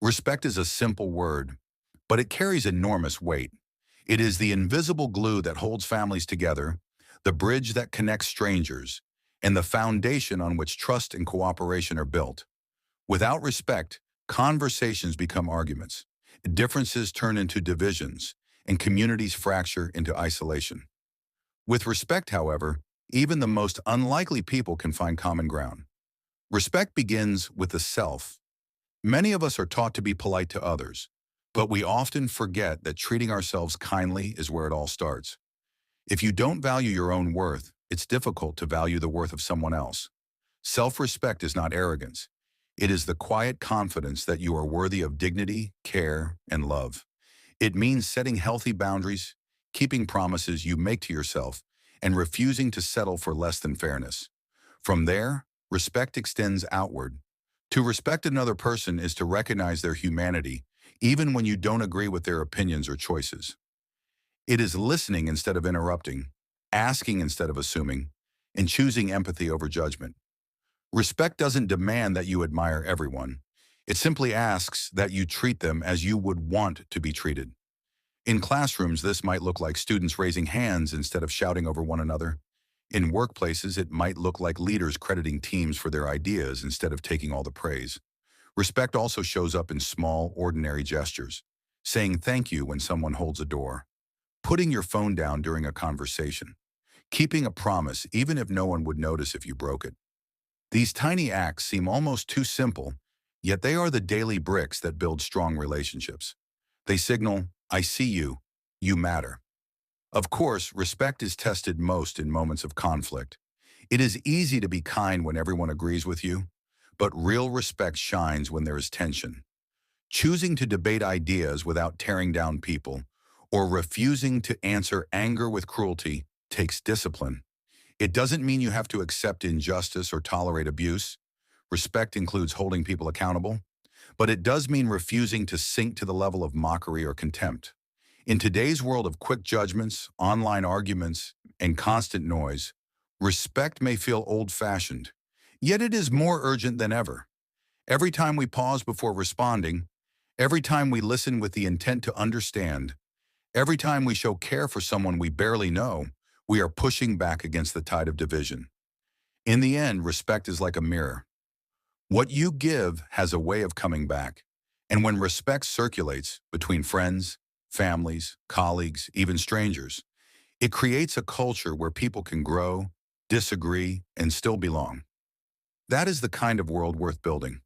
Respect is a simple word, but it carries enormous weight. It is the invisible glue that holds families together, the bridge that connects strangers, and the foundation on which trust and cooperation are built. Without respect, conversations become arguments, differences turn into divisions, and communities fracture into isolation. With respect, however, even the most unlikely people can find common ground. Respect begins with the self. Many of us are taught to be polite to others, but we often forget that treating ourselves kindly is where it all starts. If you don't value your own worth, it's difficult to value the worth of someone else. Self-respect is not arrogance. It is the quiet confidence that you are worthy of dignity, care, and love. It means setting healthy boundaries, keeping promises you make to yourself, and refusing to settle for less than fairness. From there, respect extends outward. To respect another person is to recognize their humanity, even when you don't agree with their opinions or choices. It is listening instead of interrupting, asking instead of assuming, and choosing empathy over judgment. Respect doesn't demand that you admire everyone. It simply asks that you treat them as you would want to be treated. In classrooms, this might look like students raising hands instead of shouting over one another. In workplaces, it might look like leaders crediting teams for their ideas instead of taking all the praise. Respect also shows up in small, ordinary gestures. Saying thank you when someone holds a door. Putting your phone down during a conversation. Keeping a promise even if no one would notice if you broke it. These tiny acts seem almost too simple, yet they are the daily bricks that build strong relationships. They signal, I see you, you matter. Of course, respect is tested most in moments of conflict. It is easy to be kind when everyone agrees with you, but real respect shines when there is tension. Choosing to debate ideas without tearing down people, or refusing to answer anger with cruelty, takes discipline. It doesn't mean you have to accept injustice or tolerate abuse. Respect includes holding people accountable, but it does mean refusing to sink to the level of mockery or contempt. In today's world of quick judgments, online arguments, and constant noise, respect may feel old-fashioned, yet it is more urgent than ever. Every time we pause before responding, every time we listen with the intent to understand, every time we show care for someone we barely know, we are pushing back against the tide of division. In the end, respect is like a mirror. What you give has a way of coming back. And when respect circulates between friends, families, colleagues, even strangers, it creates a culture where people can grow, disagree, and still belong. That is the kind of world worth building.